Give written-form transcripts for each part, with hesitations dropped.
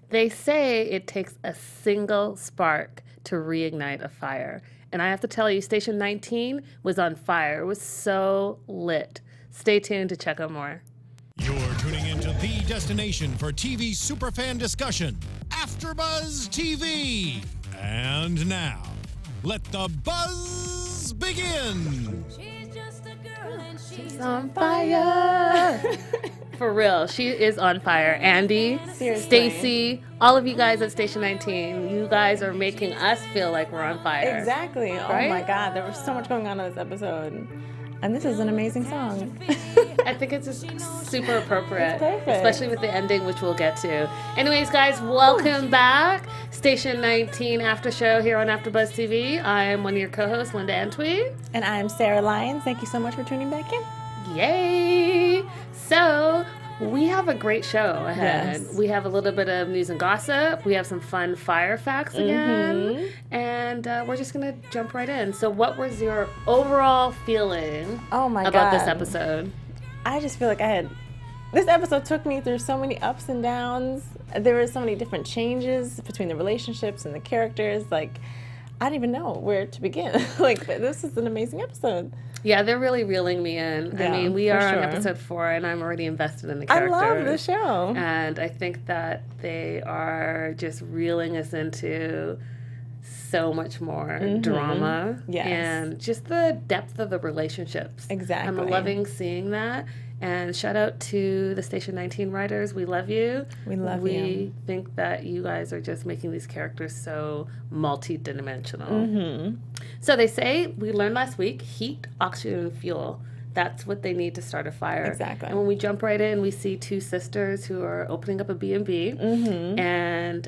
They say it takes a single spark to reignite a fire. And I have to tell you, Station 19 was on fire. It was so lit. Stay tuned to check out more. You're tuning into the destination for TV superfan discussion, AFTERBUZZ TV. And now, let the buzz begin. She's on fire. For real, she is on fire. Andy, Stacy, all of you guys at Station 19, you guys are making us feel like we're on fire. Exactly. Right? Oh my God, there was so much going on in this episode. And this is an amazing song. I think it's just super appropriate. It's perfect. Especially with the ending, which we'll get to. Anyways, guys, welcome back. Station 19 After Show here on AfterBuzz TV. I am one of your co-hosts, Linda Antwi. And I'm Sarah Lyons. Thank you so much for tuning back in. Yay! So, we have a great show ahead. Yes. We have a little bit of news and gossip. We have some fun fire facts again. And we're just going to jump right in. So what was your overall feeling about this episode? I just feel like this episode took me through so many ups and downs. There were so many different changes between the relationships and the characters. Like, I don't even know where to begin. Like, this is an amazing episode. Yeah, they're really reeling me in. Yeah, I mean, we are on sure. episode 4, and I'm already invested in the characters. I love the show. And I think that they are just reeling us into so much more drama. Yes. And just the depth of the relationships. Exactly. I'm loving seeing that. And shout out to the Station 19 writers. We love you. We love you. We think that you guys are just making these characters so multi-dimensional. So they say, we learned last week, heat, oxygen, and fuel. That's what they need to start a fire. Exactly. And when we jump right in, we see two sisters who are opening up a B&B. And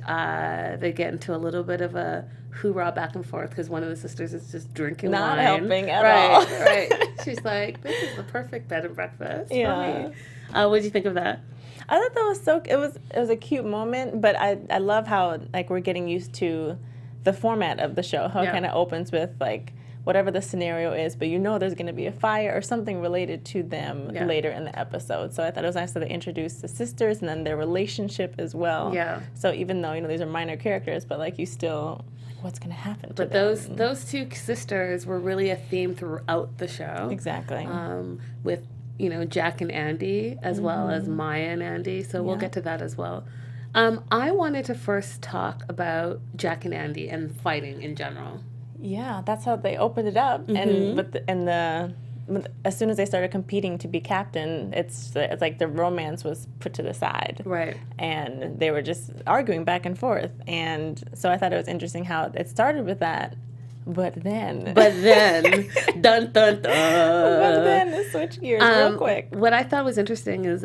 they get into a little bit of a hoorah back and forth because one of the sisters is just drinking Not wine. helping at all. Right. She's like, this is the perfect bed and breakfast for me. What did you think of that? I thought that was it was a cute moment, but I love how like we're getting used to the format of the show, how it kind of opens with like whatever the scenario is, but you know there's going to be a fire or something related to them later in the episode. So I thought it was nice that they introduced the sisters and then their relationship as well. Yeah. So even though, these are minor characters, but like you still, what's going to happen to them? But those two sisters were really a theme throughout the show. Exactly. With, Jack and Andy as well as Maya and Andy. So we'll get to that as well. I wanted to first talk about Jack and Andy and fighting in general. Yeah, that's how they opened it up, and as soon as they started competing to be captain, it's like the romance was put to the side, right? And they were just arguing back and forth, and so I thought it was interesting how it started with that, but then, dun dun dun. But then they switched gears real quick. What I thought was interesting is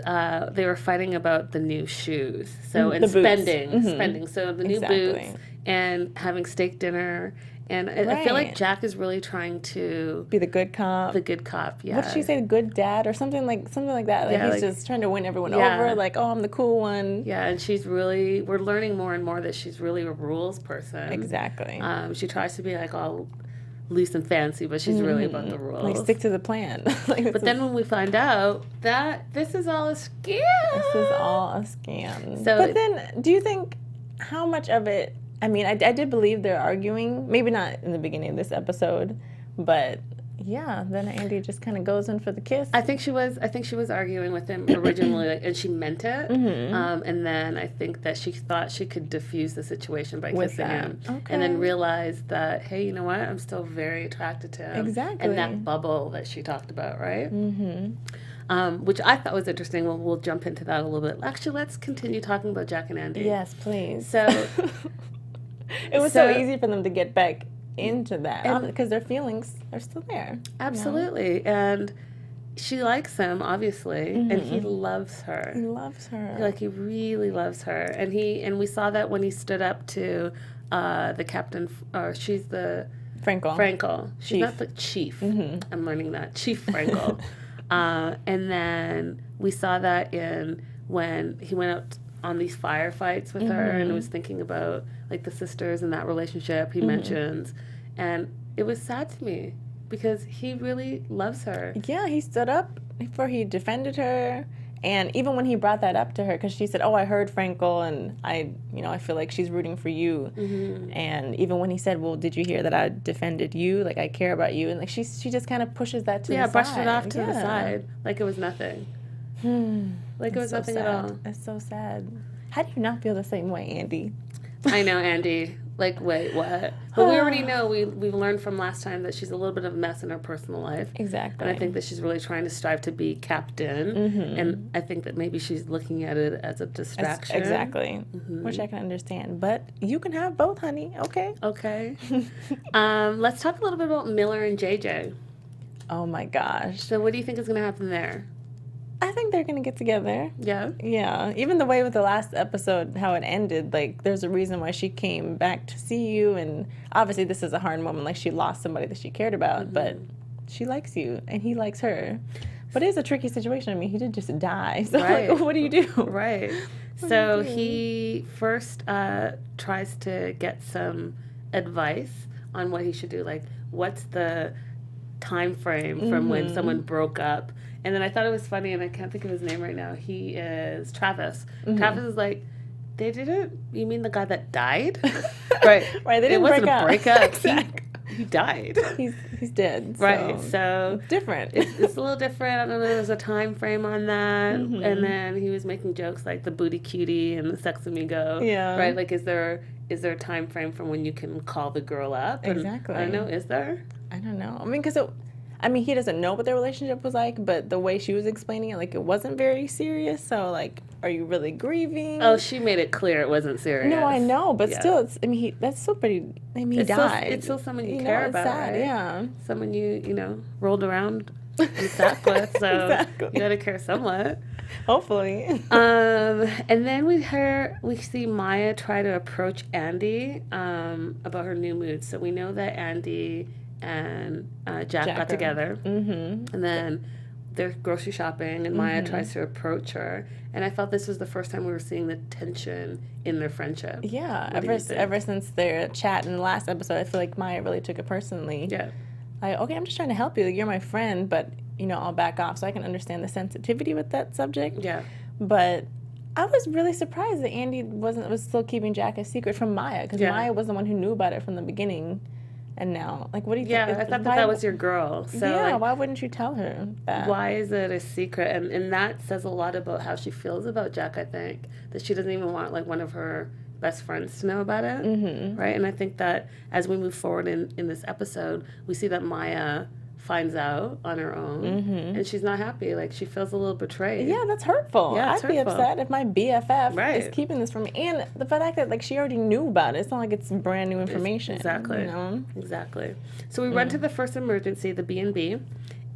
they were fighting about the new shoes, so and the spending, so the new boots and having steak dinner. And I feel like Jack is really trying to be the good cop. The good cop, yeah. What did she say? Good dad or something like that. Like he's just trying to win everyone over. Like, oh, I'm the cool one. Yeah, and we're learning more and more that she's really a rules person. Exactly. She tries to be like all loose and fancy, but she's really about the rules. Like stick to the plan. But then when we find out that this is all a scam. This is all a scam. So, but then, do you think how much of it? I mean, I did believe they're arguing. Maybe not in the beginning of this episode, but yeah, then Andy just kind of goes in for the kiss. I think she was arguing with him originally, and she meant it. And then I think that she thought she could diffuse the situation by kissing him, and then realized that, hey, you know what? I'm still very attracted to him. Exactly. And that bubble that she talked about, right? Which I thought was interesting. Well, we'll jump into that a little bit. Actually, let's continue talking about Jack and Andy. Yes, please. So. It was so easy for them to get back into that because their feelings are still there. Absolutely. And she likes him, obviously, and he loves her. He loves her. Like, he really loves her. And we saw that when he stood up to the captain, or she's the... Frankel. She's not the chief. I'm learning that. Chief Frankel. And then we saw that when he went out on these firefights with her and was thinking about like the sisters and that relationship he mentions, and it was sad to me because he really loves her. Yeah, he stood up he defended her, And even when he brought that up to her, because she said, "Oh, I heard Frankel, and I feel like she's rooting for you." Mm-hmm. And even when he said, "Well, did you hear that I defended you? Like, I care about you," and like she just kind of pushes that to the side. Brushed it off to the side, like it was nothing. Like it was nothing at all. It's so sad. How do you not feel the same way, Andy? I know, Andy. Like, wait, what? But we already know, we've learned from last time that she's a little bit of a mess in her personal life. Exactly. And I think that she's really trying to strive to be captain. Mm-hmm. And I think that maybe she's looking at it as a distraction. Exactly. Mm-hmm. Which I can understand. But you can have both, honey. Okay. Okay. Let's talk a little bit about Miller and JJ. Oh, my gosh. So what do you think is going to happen there? I think they're going to get together. Yeah? Yeah. Even the way with the last episode, how it ended, like, there's a reason why she came back to see you. And obviously this is a hard moment. Like, she lost somebody that she cared about. Mm-hmm. But she likes you, and he likes her. But it is a tricky situation. I mean, he did just die. So, right. Like, what do you do? Right. So he first tries to get some advice on what he should do. Like, what's the time frame from when someone broke up? And then I thought it was funny, and I can't think of his name right now. He is Travis. Mm-hmm. Travis is like, they didn't, you mean the guy that died? Right. Right, they didn't break up. It wasn't a breakup. Exactly. He died. He's dead. Right. So different. It's a little different. I don't know. There's a time frame on that. Mm-hmm. And then he was making jokes like the booty cutie and the sex amigo. Yeah. Right. Like, is there a time frame from when you can call the girl up? And exactly. I don't know. Is there? I don't know. I mean, because he doesn't know what their relationship was like, but the way she was explaining it, like, it wasn't very serious. So, like, are you really grieving? Oh, she made it clear it wasn't serious. No, I know, but still, that's still pretty. I mean, he died. It's still someone you care about, sad, right? Yeah. Someone you rolled around and sat with, so exactly. You gotta care somewhat. Hopefully. And then we see Maya try to approach Andy about her new mood. So we know that Andy and Jack got together, and then they're grocery shopping, and Maya tries to approach her. And I felt this was the first time we were seeing the tension in their friendship. Yeah, ever since their chat in the last episode, I feel like Maya really took it personally. Yeah. Like, okay, I'm just trying to help you. Like, you're my friend, but, I'll back off. So I can understand the sensitivity with that subject. Yeah. But I was really surprised that Andy was still keeping Jack a secret from Maya, because Maya was the one who knew about it from the beginning. And now, like, what do you think? Yeah, I thought that was your girl. So, yeah, why wouldn't you tell her that? Why is it a secret? And that says a lot about how she feels about Jack, I think. That she doesn't even want, like, one of her best friends to know about it. Right? And I think that as we move forward in this episode, we see that Maya finds out on her own, and she's not happy. Like, she feels a little betrayed. Yeah, that's hurtful. Yeah, I'd be upset if my BFF is right. keeping this from me. And the fact that, like, she already knew about it. It's not like it's brand new information. Exactly. Exactly. So we run to the first emergency, the B&B,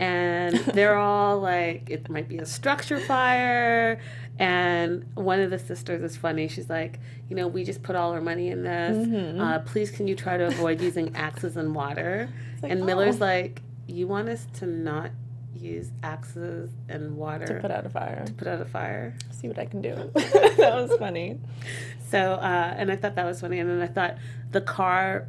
and they're all like, it might be a structure fire. And one of the sisters is funny. She's like, we just put all our money in this. Please, can you try to avoid using axes and water? Like, and Miller's like, you want us to not use axes and water to put out a fire. See what I can do. That was funny. So, and I thought that was funny. And then I thought the car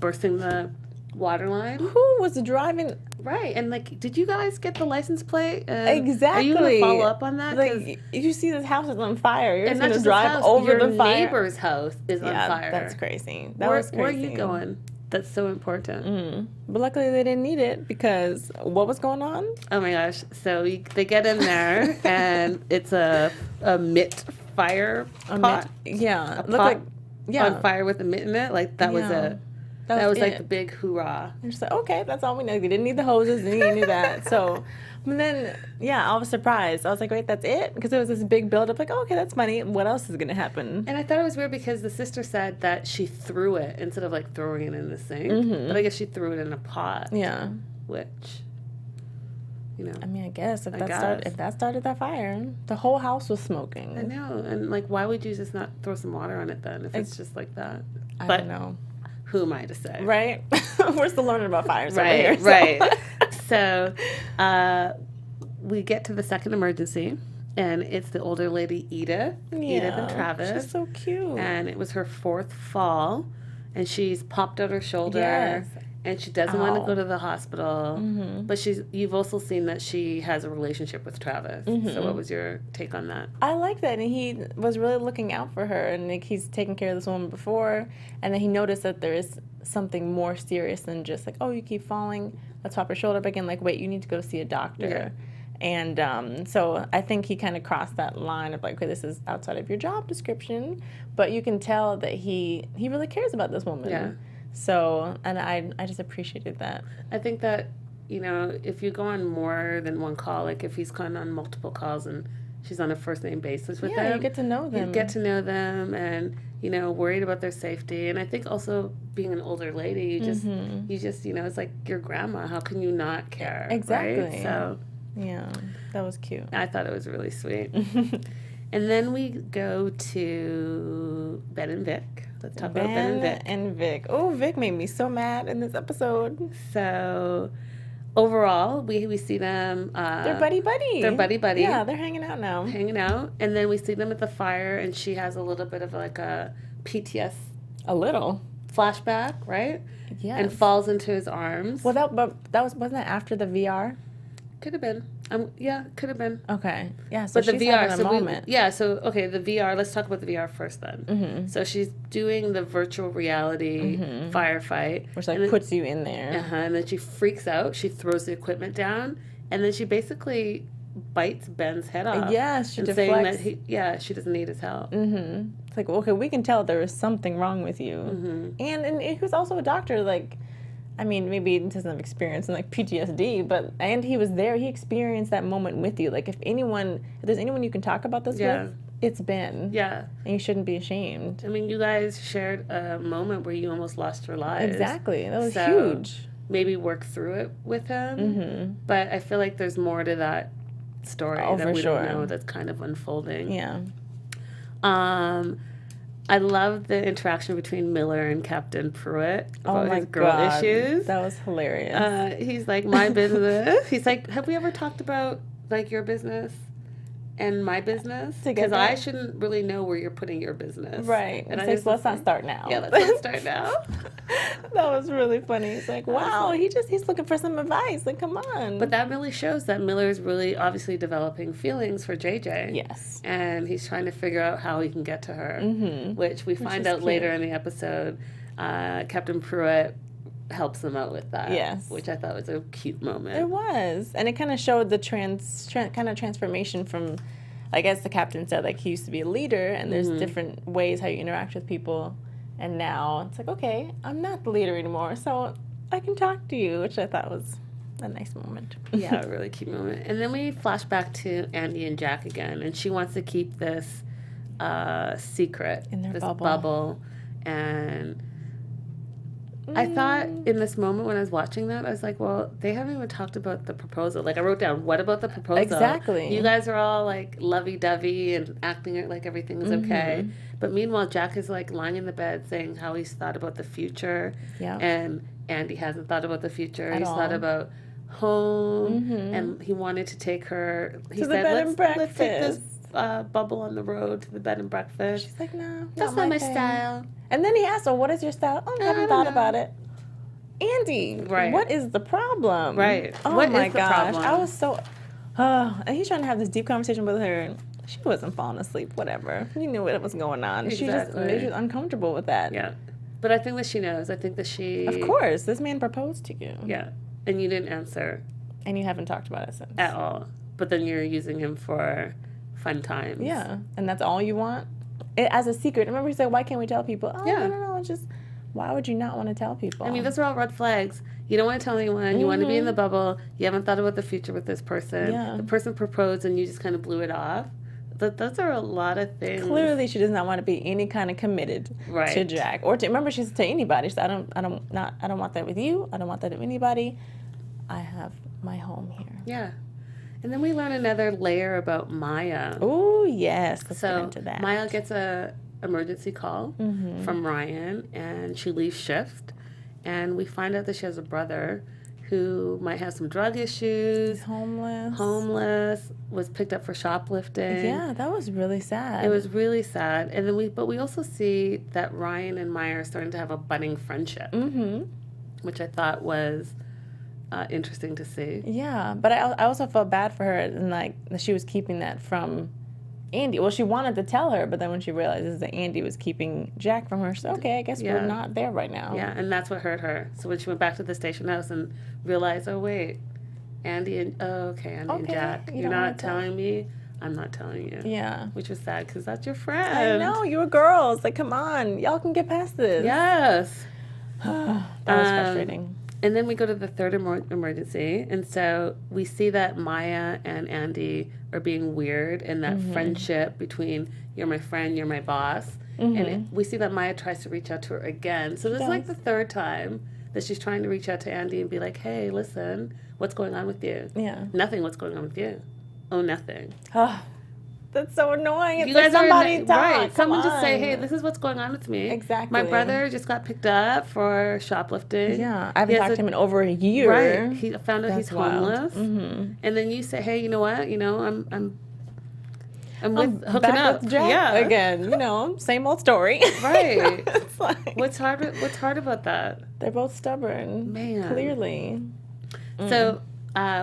bursting the water line. Who was driving? Right. And, like, did you guys get the license plate? Exactly. Are you going to follow up on that? Like, you see this house is on fire. You're just going to drive over the fire. Your neighbor's house is on fire. That's crazy. That was crazy. Where are you going? That's so important. But luckily they didn't need it, because what was going on? Oh my gosh. So they get in there and it's a mitt fire pot. Yeah. A pot on fire with a mitt in it. Like, that was it. That was like the big hoorah. And just like, okay, that's all we know. We didn't need the hoses, and you knew that. So, but then, I was surprised. I was like, wait, that's it? Because there was this big buildup, like, oh, okay, that's funny. What else is going to happen? And I thought it was weird because the sister said that she threw it instead of, like, throwing it in the sink. But I guess she threw it in a pot. Yeah. Which, I mean, I guess if that started that fire, the whole house was smoking. I know. And, like, why would you just not throw some water on it then if it's just like that? I don't know. Who am I to say? Right? We're still learning about fires over here. So. Right. So we get to the second emergency, and it's the older lady, Edith and Travis. She's so cute. And it was her fourth fall, and she's popped out her shoulder. Yes. and she doesn't want to go to the hospital. But you've also seen that she has a relationship with Travis. So what was your take on that? I like that, and he was really looking out for her, and like, he's taken care of this woman before, and then he noticed that there is something more serious than just like, oh, you keep falling, let's pop your shoulder back in. Like, wait, you need to go see a doctor. Yeah. And so I think he kind of crossed that line of like, okay, this is outside of your job description, but you can tell that he really cares about this woman. Yeah. So, and I just appreciated that. I think that, you know, if you go on more than one call, like if he's gone on multiple calls and she's on a first name basis with them. Yeah, you get to know them. You get to know them and, you know, worried about their safety. And I think also being an older lady, you just, you know, it's like your grandma. How can you not care? Exactly. Right? So, yeah, that was cute. I thought it was really sweet. And then we go to Ben and Vic. Let's talk about Ben and Vic. and Vic. Oh, Vic made me so mad in this episode. So, overall, we see them. They're buddy-buddy. They're buddy-buddy. Yeah, they're hanging out now. Hanging out. And then we see them at the fire, and she has a little bit of like a PTS. A little. Flashback, right? Yeah. And falls into his arms. Well, wasn't that after the VR? Could have been. Yeah, could have been. Okay. Yeah, so but the she's VR, having a moment. okay, the VR, let's talk about the VR first then. So she's doing the virtual reality firefight. Which like puts you in there. And then she freaks out, she throws the equipment down, and then she basically bites Ben's head off. Yeah, she deflects. Saying that she doesn't need his help. It's like, okay, we can tell there is something wrong with you. And he was also a doctor, like, I mean, maybe he doesn't have experience in like PTSD, and he was there. He experienced that moment with you. Like, if there's anyone you can talk about this with, it's Ben. Yeah. And you shouldn't be ashamed. I mean, you guys shared a moment where you almost lost your lives. Exactly. That was huge. Maybe work through it with him. But I feel like there's more to that story that we don't know that's kind of unfolding. Yeah. I love the interaction between Miller and Captain Pruitt about his girl God. issues. That was hilarious. He's like, my business. He's like, have we ever talked about like your business and my business? Because I shouldn't really know where you're putting your business. Right. And let's not start now. Yeah, let's not start now. That was really funny. It's like, wow, he's looking for some advice. Like, come on. But that really shows that Miller's really obviously developing feelings for JJ. Yes. And he's trying to figure out how he can get to her, which we find out later in the episode. Captain Pruitt helps him out with that. Yes. Which I thought was a cute moment. It was. And it kind of showed the kind of transformation from, like, as the captain said, like, he used to be a leader, and there's different ways how you interact with people. And now it's like, okay, I'm not the leader anymore, so I can talk to you, which I thought was a nice moment. Yeah, a really cute moment. And then we flash back to Andy and Jack again, and she wants to keep this secret, in their this bubble. And I thought in this moment when I was watching that, I was like, well, they haven't even talked about the proposal. Like, I wrote down, what about the proposal? Exactly. You guys are all, like, lovey-dovey and acting like everything is okay. But meanwhile, Jack is, like, lying in the bed saying how he's thought about the future. Yeah. And Andy hasn't thought about the future. He's all. thought about home. And he wanted to take her. He to said, the bed and breakfast. Let's take this bubble on the road to the bed and breakfast. She's like, no, that's not my thing. style. And then he asked her, what is your style? Oh, I haven't thought about it. Andy, what is the problem? Right. Oh, what my is the gosh. problem? I was so... and he's trying to have this deep conversation with her. She wasn't falling asleep, whatever. He knew what was going on. Exactly. She was uncomfortable with that. Yeah. But I think that she knows. I think that she... Of course. This man proposed to you. Yeah. And you didn't answer. And you haven't talked about it since. At all. But then you're using him for fun times. Yeah. And that's all you want? As a secret. Remember you said, why can't we tell people? Oh, no. It's just... Why would you not want to tell people? I mean, those are all red flags. You don't want to tell anyone. You want to be in the bubble. You haven't thought about the future with this person. Yeah. The person proposed and you just kind of blew it off. Those are a lot of things. Clearly, she does not want to be any kind of committed to Jack, or to, remember, she said to anybody. She said, I don't want that with you. I don't want that with anybody. I have my home here. Yeah. And then we learn another layer about Maya. Oh yes, let's get into that. Maya gets a emergency call from Ryan, and she leaves shift, and we find out that she has a brother who might have some drug issues. He's homeless. Was picked up for shoplifting. Yeah, that was really sad. It was really sad. And then we also see that Ryan and Maya are starting to have a budding friendship. which I thought was interesting to see. Yeah, but I also felt bad for her, and like that she was keeping that from Andy. Well, she wanted to tell her, but then when she realizes that Andy was keeping Jack from her, she's okay, I guess we're not there right now. Yeah, and that's what hurt her. So when she went back to the station house and realized, oh, wait, Andy and Jack, you're not telling me, I'm not telling you. Yeah. Which was sad, because that's your friend. I know, you were girls. Like, come on, y'all can get past this. Yes. That was frustrating. And then we go to the third emergency, and so we see that Maya and Andy are being weird, and that friendship between you're my friend, you're my boss, and we see that Maya tries to reach out to her again. So this is like the third time that she's trying to reach out to Andy and be like, hey, listen, what's going on with you? Yeah. Nothing, what's going on with you? Oh, nothing. Oh, that's so annoying. It's you like guys somebody talk. Right. Someone just say, hey, this is what's going on with me. Exactly. My brother just got picked up for shoplifting. Yeah. I haven't talked to him in over a year. Right. He found out he's homeless. And then you say, hey, you know what? I'm with hooking up with Jack again. Same old story. Right. It's like, What's hard about that? They're both stubborn. Man. Clearly. So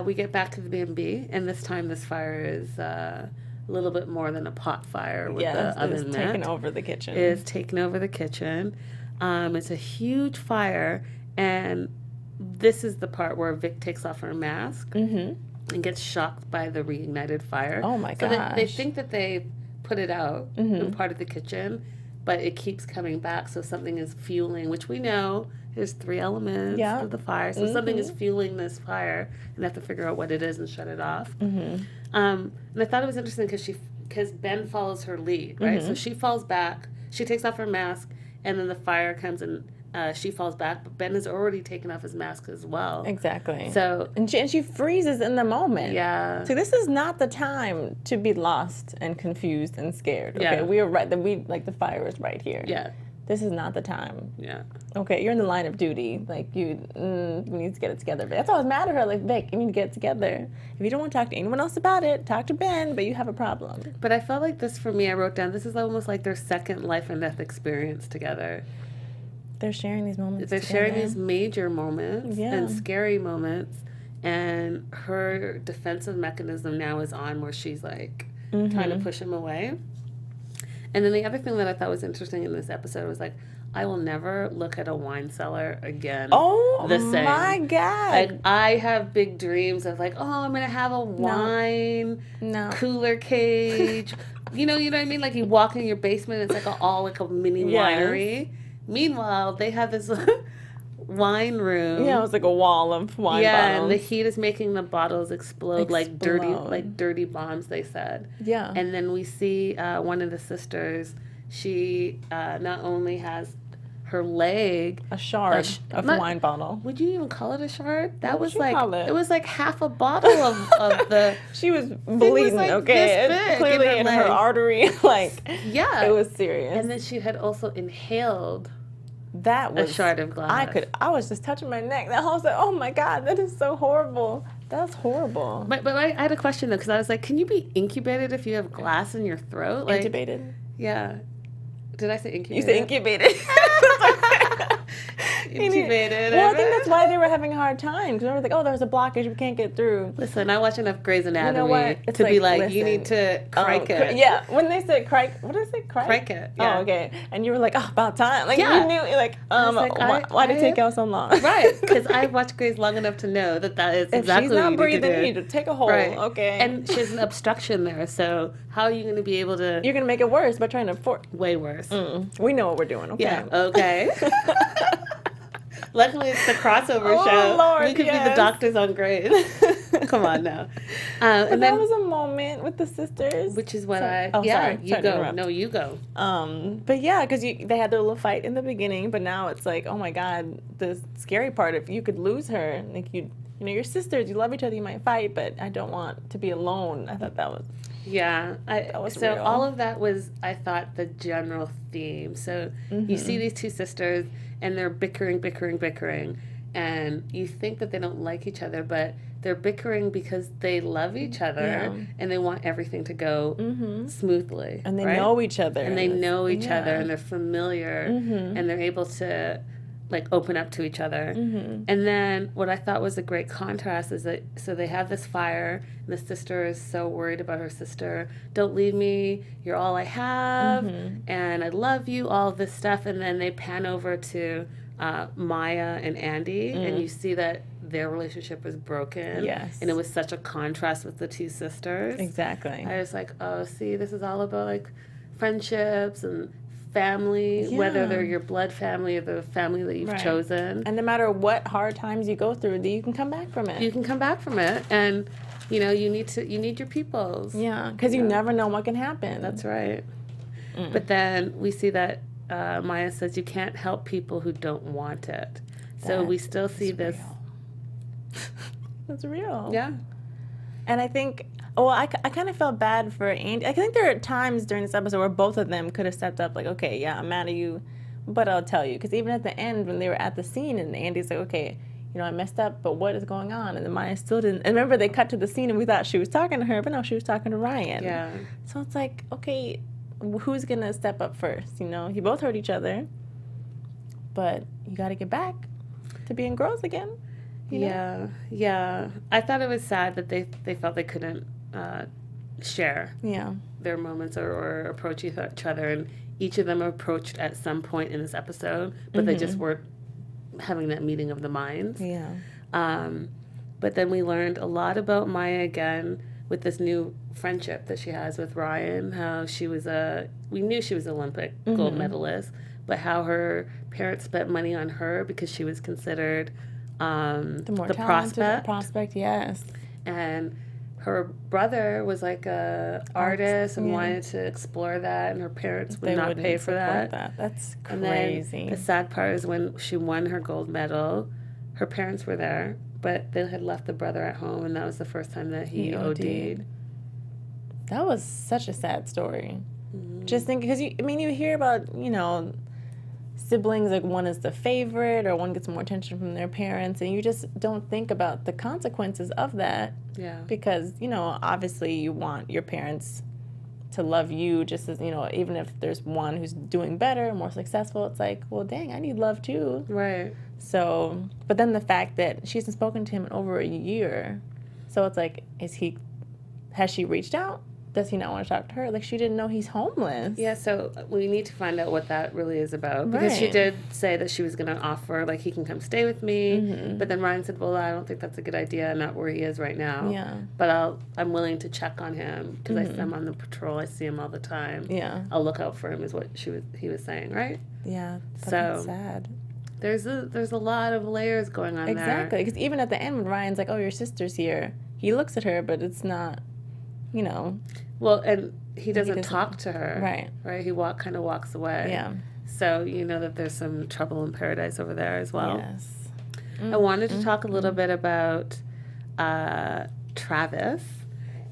we get back to the B&B, and this time this fire is a little bit more than a pot fire with the oven it's taking over the kitchen. It's taking over the kitchen. It's a huge fire, and this is the part where Vic takes off her mask and gets shocked by the reignited fire. Oh my gosh. So they think that they put it out in part of the kitchen, but it keeps coming back, so something is fueling, which we know there's 3 elements of the fire. So something is fueling this fire, and they have to figure out what it is and shut it off. And I thought it was interesting because Ben follows her lead, right? So she falls back, she takes off her mask, and then the fire comes and she falls back, but Ben has already taken off his mask as well. Exactly. So and she freezes in the moment. Yeah. So this is not the time to be lost and confused and scared. Okay, Yeah. we are right. The fire is right here. Yeah. This is not the time. Yeah. Okay, you're in the line of duty. Like, we need to get it together. But that's why I was mad at her. Like, Vic, you need to get it together. If you don't want to talk to anyone else about it, talk to Ben, but you have a problem. But I felt like this, for me, I wrote down, this is almost like their second life and death experience together. They're sharing these moments They're together. sharing these major moments and scary moments. And her defensive mechanism now is on, where she's, like, trying to push him away. And then the other thing that I thought was interesting in this episode was, like, I will never look at a wine cellar again. Oh, the same. My God. Like, I have big dreams of, like, oh, I'm going to have a wine cooler cage. you know what I mean? Like, you walk in your basement, it's like all like a mini winery. Meanwhile, they have this wine room. Yeah, it was like a wall of wine bottles. Yeah, and the heat is making the bottles explode like dirty bombs, they said. Yeah. And then we see one of the sisters, she not only has her leg... A shard of wine bottle. Would you even call it a shard? That was like... It was like half a bottle of the... She was bleeding, was okay? This big clearly in her artery. Like, yeah. It was serious. And then she had also inhaled... That was a shard of glass. I was just touching my neck. That whole was like, oh my God, that is so horrible. That's horrible. But I had a question though, because I was like, can you be incubated if you have glass in your throat? Like, intubated? Yeah. Did I say incubated? You said incubated. Intubated. Well, I think that's why they were having a hard time. Because they were like, oh, there's a blockage. We can't get through. Listen, I watch enough Grey's Anatomy to be like, you need to crike it. Yeah. When they said crike, what did I say? Crike it. Yeah. Oh, okay. And you were like, oh, about time. Like, yeah. you knew, like, why did it take out so long? Right. Because I've watched Grey's long enough to know that is exactly what you need to do. If she's not breathing, you need to take a hold. Right. Okay. And she has an obstruction there. So how are you going to be able to... You're going to make it worse by trying to... Way worse. We know what we're doing, okay? Yeah, okay. Luckily, it's the crossover show. Lord, we could be the doctors on Grey's. Come on now. But and that was a moment with the sisters. Which is what sorry, you go. No, you go. But yeah, because they had their little fight in the beginning, but now it's like, oh my God, the scary part, if you could lose her, like you know, your sisters, you love each other, you might fight, but I don't want to be alone. I thought that was... Yeah. So real. all of that was, I thought, the general theme. So you see these two sisters, and they're bickering, and you think that they don't like each other, but they're bickering because they love each other, and they want everything to go smoothly. And they know each other. And they know each other, and they're familiar, and they're able to like open up to each other. And then what I thought was a great contrast is that so they have this fire and the sister is so worried about her sister. Don't leave me, you're all I have, and I love you, all this stuff. And then they pan over to Maya and Andy, and you see that their relationship was broken. Yes. And it was such a contrast with the two sisters. Exactly. I was like, oh, see, this is all about like friendships and family, whether they're your blood family or the family that you've chosen. And no matter what hard times you go through, you can come back from it. You can come back from it, and you know you need your peoples. Yeah, because you never know what can happen. That's right. But then we see that Maya says you can't help people who don't want it. So we still see this. That's real. Yeah. And I think, I kind of felt bad for Andy. I think there are times during this episode where both of them could have stepped up, like, okay, yeah, I'm mad at you, but I'll tell you. Because even at the end, when they were at the scene, and Andy's like, okay, you know, I messed up, but what is going on? And then Maya still didn't. And remember, they cut to the scene, and we thought she was talking to her, but no, she was talking to Ryan. Yeah. So it's like, okay, who's going to step up first? You know, you both hurt each other, but you got to get back to being girls again. You know? Yeah. I thought it was sad that they felt they couldn't share their moments or approach each other, and each of them approached at some point in this episode, but they just weren't having that meeting of the minds. Yeah. But then we learned a lot about Maya again with this new friendship that she has with Ryan, how we knew she was an Olympic gold medalist, but how her parents spent money on her because she was considered the prospect, yes. And her brother was like a artist and wanted to explore that, and her parents would not pay for that. That's crazy. And then the sad part is when she won her gold medal, her parents were there, but they had left the brother at home, and that was the first time that he OD'd. That was such a sad story. Just thinking, because you hear about, you know, siblings, like one is the favorite or one gets more attention from their parents, and you just don't think about the consequences of that. Yeah. Because, you know, obviously you want your parents to love you just as, you know, even if there's one who's doing better, more successful, it's like, well, dang, I need love too. Right. So, but then the fact that she hasn't spoken to him in over a year, so it's like, has she reached out? Does he not want to talk to her? Like, she didn't know he's homeless. Yeah, so we need to find out what that really is about. Because she did say that she was going to offer, like, he can come stay with me. But then Ryan said, well, I don't think that's a good idea, not where he is right now. Yeah. But I'm willing to check on him because I'm on the patrol. I see him all the time. Yeah. I'll look out for him is what he was saying, right? Yeah, that's sad. There's a lot of layers going on there. Exactly, because even at the end when Ryan's like, oh, your sister's here, he looks at her, but it's not, you know. Well, and he doesn't talk to her. Right. Right? He kind of walks away. Yeah. So you know that there's some trouble in paradise over there as well. Yes. I wanted to talk a little bit about Travis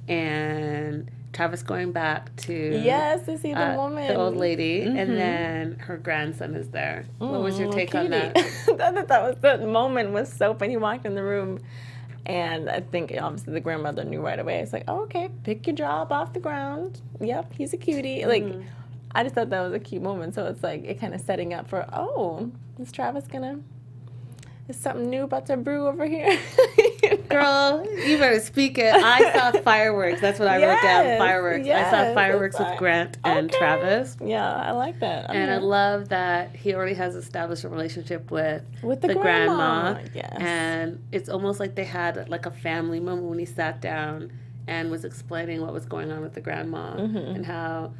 and Travis going back to to see the woman, the old lady, and then her grandson is there. What was your take on that? That moment was so funny. He walked in the room. And I think, obviously, the grandmother knew right away. It's like, oh, okay, pick your job off the ground. Yep, he's a cutie. Like, I just thought that was a cute moment. So it's like, it kind of setting up for, oh, is Travis is something new about to brew over here? Girl, you better speak it. I saw fireworks. That's what I wrote down, fireworks. Yes, I saw fireworks with Grant and Travis. Yeah, I like that. I love that he already has established a relationship with the grandma. Yes. And it's almost like they had like a family moment when he sat down and was explaining what was going on with the grandma and how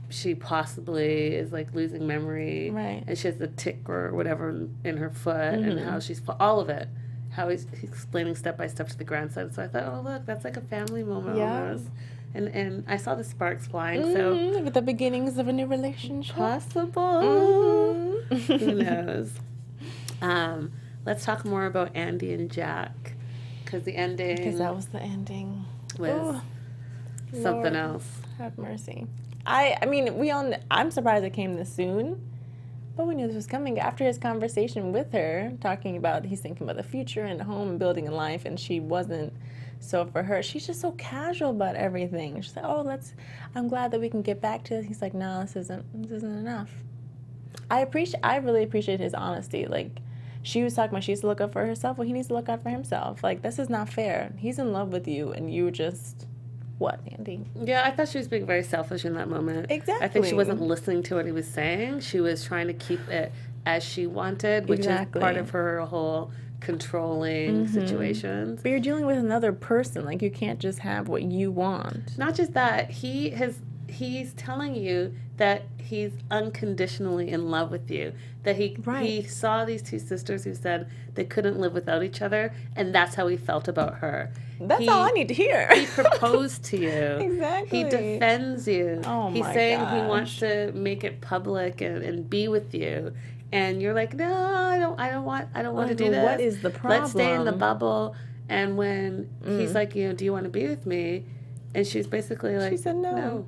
she possibly is like losing memory, right? And she has the tick or whatever in her foot, and how she's all of it. How he's explaining step by step to the grandson. So I thought, oh look, that's like a family moment almost. And I saw the sparks flying. So with the beginnings of a new relationship, possible. Who knows? Let's talk more about Andy and Jack, because the ending. Because that was the ending. Was something else. Have mercy. I mean, I'm surprised it came this soon, but we knew this was coming after his conversation with her, talking about he's thinking about the future and home and building a life, and she wasn't. So for her, she's just so casual about everything. She's like, oh, I'm glad that we can get back to this. He's like, no, this isn't enough. I really appreciate his honesty. Like, she was talking about she needs to look out for herself. Well, he needs to look out for himself. Like, this is not fair. He's in love with you, and you just... What, Andy? Yeah, I thought she was being very selfish in that moment. Exactly. I think she wasn't listening to what he was saying. She was trying to keep it as she wanted, which is part of her whole controlling situations. But you're dealing with another person. Like, you can't just have what you want. Not just that, he's telling you that he's unconditionally in love with you. That he saw these two sisters who said they couldn't live without each other, and that's how he felt about her. That's all I need to hear. He proposed to you. Exactly. He defends you. Oh my He's saying gosh. he wants to make it public and be with you. And you're like, no, I don't want to do this. What is the problem? Let's stay in the bubble. And when he's like, do you want to be with me? And she's basically like, she said no.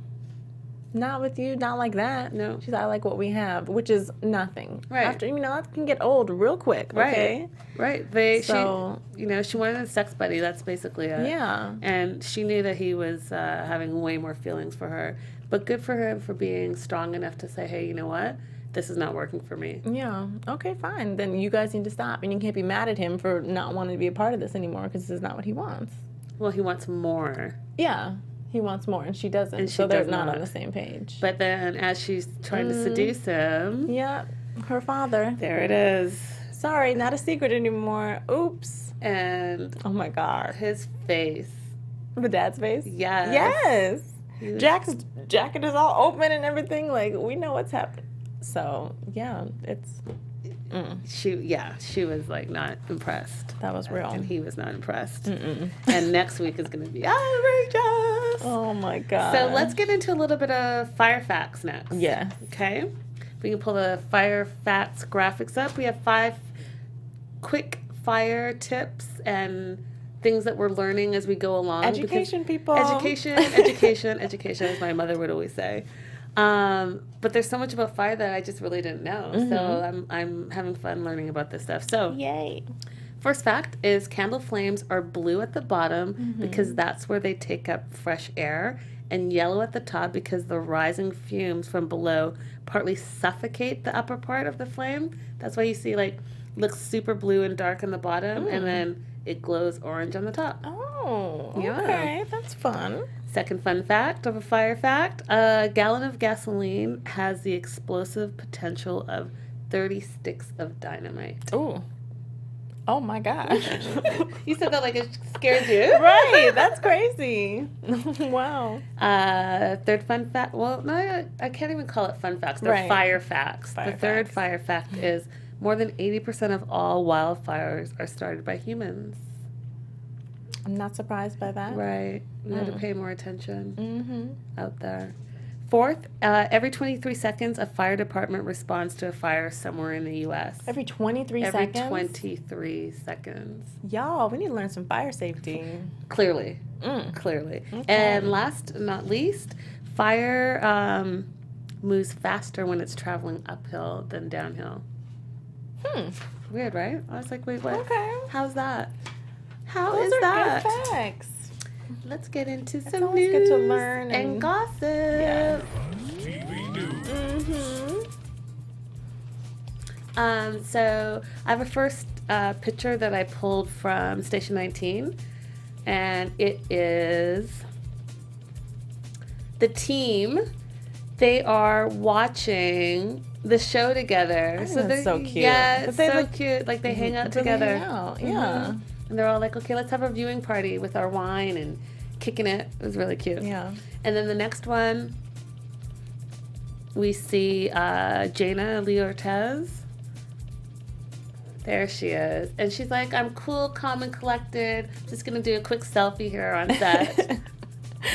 Not with you, not like that. No. She's like, I like what we have, which is nothing. Right. After, that can get old real quick, okay? Right. She wanted a sex buddy. That's basically it. Yeah. And she knew that he was having way more feelings for her. But good for him for being strong enough to say, hey, you know what? This is not working for me. Yeah. Okay, fine. Then you guys need to stop. And you can't be mad at him for not wanting to be a part of this anymore because this is not what he wants. Well, he wants more. Yeah. He wants more, and she doesn't. And so they're not on the same page. But then as she's trying to seduce him... Yeah, her father. There it is. Sorry, not a secret anymore. Oops. And... Oh, my God. His face. The dad's face? Yes. Yes. Jack's jacket is all open and everything. Like, we know what's happening. So, yeah, it's... She was like not impressed. That was real. And he was not impressed. And next week is going to be outrageous. Oh my God. So let's get into a little bit of fire facts next. Yeah. Okay. We can pull the fire facts graphics up. We have 5 quick fire tips and things that we're learning as we go along. Education, people. Education, as my mother would always say. But there's so much about fire that I just really didn't know. So I'm having fun learning about this stuff. So yay. First fact is candle flames are blue at the bottom because that's where they take up fresh air, and yellow at the top because the rising fumes from below partly suffocate the upper part of the flame. That's why you see looks super blue and dark on the bottom, and then it glows orange on the top. Oh, okay. That's fun. Second fun fact of a fire fact, a gallon of gasoline has the explosive potential of 30 sticks of dynamite. Ooh. Oh my gosh. You said that like it scared you. Right, that's crazy. Wow. Third fun fact, well, no, I can't even call it fun facts. They're fire facts. The third fire fact is more than 80% of all wildfires are started by humans. I'm not surprised by that. Right. We had to pay more attention out there. Fourth, every 23 seconds, a fire department responds to a fire somewhere in the U.S. Every 23 seconds? Every 23 seconds. Y'all, we need to learn some fire safety. Clearly. Clearly. Okay. And last but not least, fire moves faster when it's traveling uphill than downhill. Weird, right? I was like, wait, what? Okay. How's that? How Those is are that? Good facts. Let's get into It's some always news good to learn and gossip. Yeah. TV News. So I have a first picture that I pulled from Station19, and it is the team. They are watching the show together. That's so cute. Yeah, it's so cute. Like they hang out together. Yeah. And they're all like, okay, let's have a viewing party with our wine and kicking it. It was really cute. Yeah. And then the next one, we see Jaina Lee Ortez. There she is. And she's like, I'm cool, calm, and collected. Just going to do a quick selfie here on set.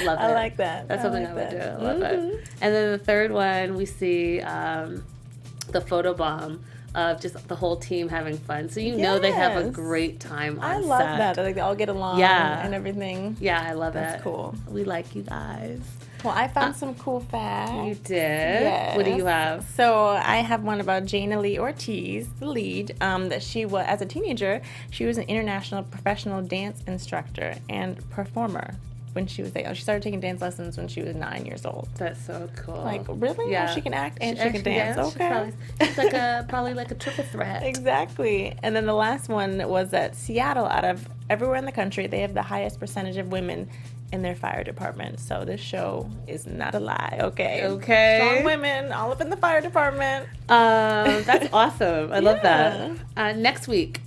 Love it. I like that. That's something I would do. I love it. And then the third one, we see the photo bomb of just the whole team having fun. So you know they have a great time on set. I love that. Like they all get along and everything. Yeah, I love it. That's cool. We like you guys. Well, I found some cool facts. You did? Yes. What do you have? So I have one about Jaina Lee Ortiz, the lead, that she was, as a teenager, she was an international professional dance instructor and performer. when she was she started taking dance lessons when she was 9 years old. That's so cool. Like, really? Yeah. Oh, she can act and she can dance. Okay. She's like probably like a triple threat. Exactly. And then the last one was that Seattle, out of everywhere in the country, they have the highest percentage of women in their fire department. So this show is not a lie. Okay. Strong women all up in the fire department. That's awesome. I love that. Next week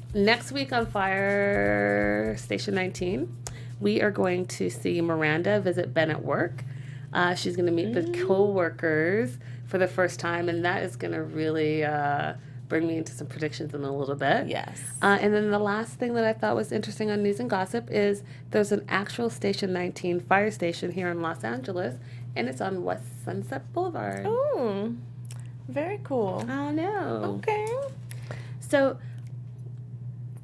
on Fire Station 19, we are going to see Miranda visit Ben at work. She's going to meet the co-workers for the first time, and that is going to really bring me into some predictions in a little bit. Yes. And then the last thing that I thought was interesting on News and Gossip is there's an actual Station 19 fire station here in Los Angeles, and it's on West Sunset Boulevard. Oh, very cool. I know. Okay. So,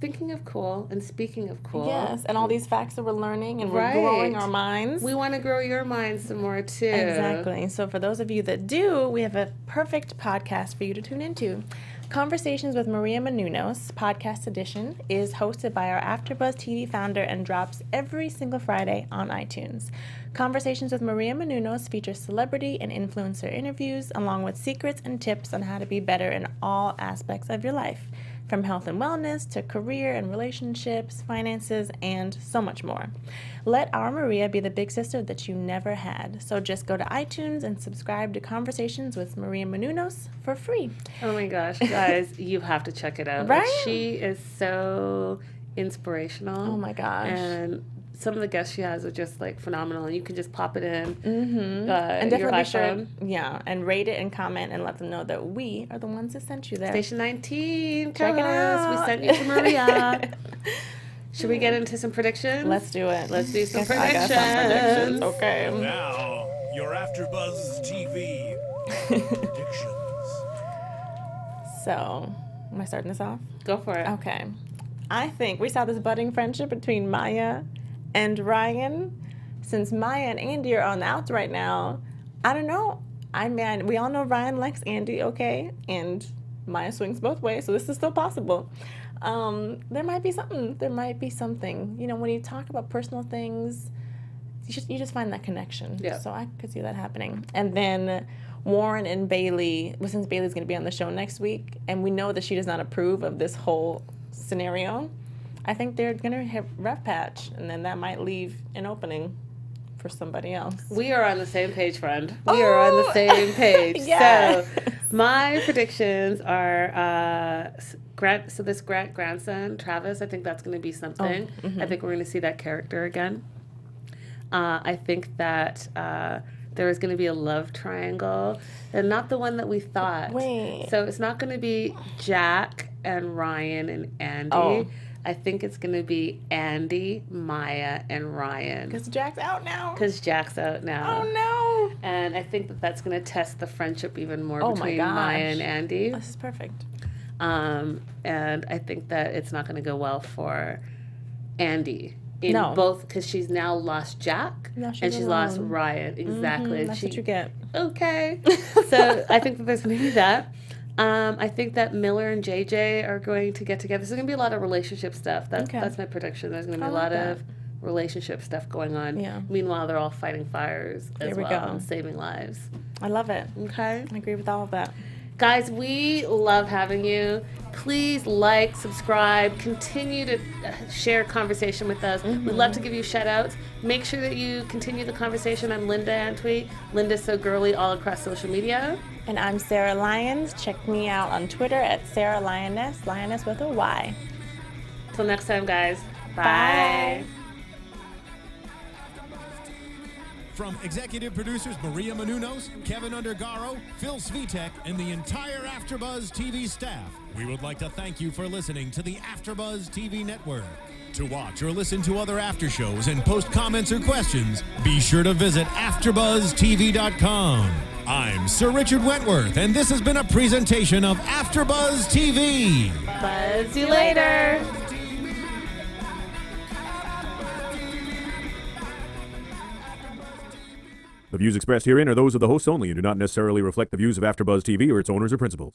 thinking of cool and speaking of cool. Yes, and all these facts that we're learning and we're growing our minds. We want to grow your minds some more too. Exactly. So for those of you that do, we have a perfect podcast for you to tune into. Conversations with Maria Menounos, podcast edition, is hosted by our AfterBuzz TV founder and drops every single Friday on iTunes. Conversations with Maria Menounos features celebrity and influencer interviews, along with secrets and tips on how to be better in all aspects of your life, from health and wellness to career and relationships, finances, and so much more. Let our Maria be the big sister that you never had. So just go to iTunes and subscribe to Conversations with Maria Menounos for free. Oh my gosh, guys, you have to check it out. Right? Like, she is so inspirational. Oh my gosh. And some of the guests she has are just like phenomenal, and you can just pop it in. And definitely your be sure, iPhone. and rate it and comment and let them know that we are the ones that sent you there. Station 19, Check it out. We sent you to Maria. Should we get into some predictions? Let's do it. Let's do some I got some predictions. Okay. Now, your AfterBuzz TV predictions. So, am I starting this off? Go for it. Okay. I think we saw this budding friendship between Maya and Ryan. Since Maya and Andy are on the outs right now, I don't know. I mean, we all know Ryan likes Andy, okay? And Maya swings both ways, so this is still possible. There might be something. There might be something. You know, when you talk about personal things, you just find that connection. Yeah. So I could see that happening. And then Warren and Bailey, well, since Bailey's going to be on the show next week, and we know that she does not approve of this whole scenario, I think they're going to hit rough patch, and then that might leave an opening for somebody else. We are on the same page, friend. We are on the same page. Yes. So my predictions are so this Grant grandson, Travis, I think that's going to be something. I think we're going to see that character again. I think that there is going to be a love triangle, and not the one that we thought. Wait. So it's not going to be Jack and Ryan and Andy. Oh. I think it's going to be Andy, Maya, and Ryan. Because Jack's out now. Oh, no. And I think that that's going to test the friendship even more Oh, my between gosh. Maya and Andy. This is perfect. And I think that it's not going to go well for Andy. No. Both, because she's now lost Jack Now and she's lost alone. Ryan. Exactly. That's what you get. Okay. So I think that there's going to be that. I think that Miller and JJ are going to get together. There's going to be a lot of relationship stuff. That's my prediction. There's going to be a lot of relationship stuff going on. Yeah. Meanwhile, they're all fighting fires as we well go. and saving lives. I love it. Okay. I agree with all of that. Guys, we love having you. Please like, subscribe, continue to share conversation with us. We'd love to give you shout outs. Make sure that you continue the conversation. I'm Linda Antwi. Linda's so girly all across social media. And I'm Sarah Lyons. Check me out on Twitter at Sarah Lioness, Lioness with a Y. Till next time, guys. Bye. From executive producers Maria Menounos, Kevin Undergaro, Phil Svitek, and the entire AfterBuzz TV staff, we would like to thank you for listening to the AfterBuzz TV network. To watch or listen to other after shows and post comments or questions, be sure to visit AfterBuzzTV.com. I'm Sir Richard Wentworth, and this has been a presentation of AfterBuzz TV. Buzz you later. The views expressed herein are those of the hosts only and do not necessarily reflect the views of AfterBuzz TV or its owners or principals.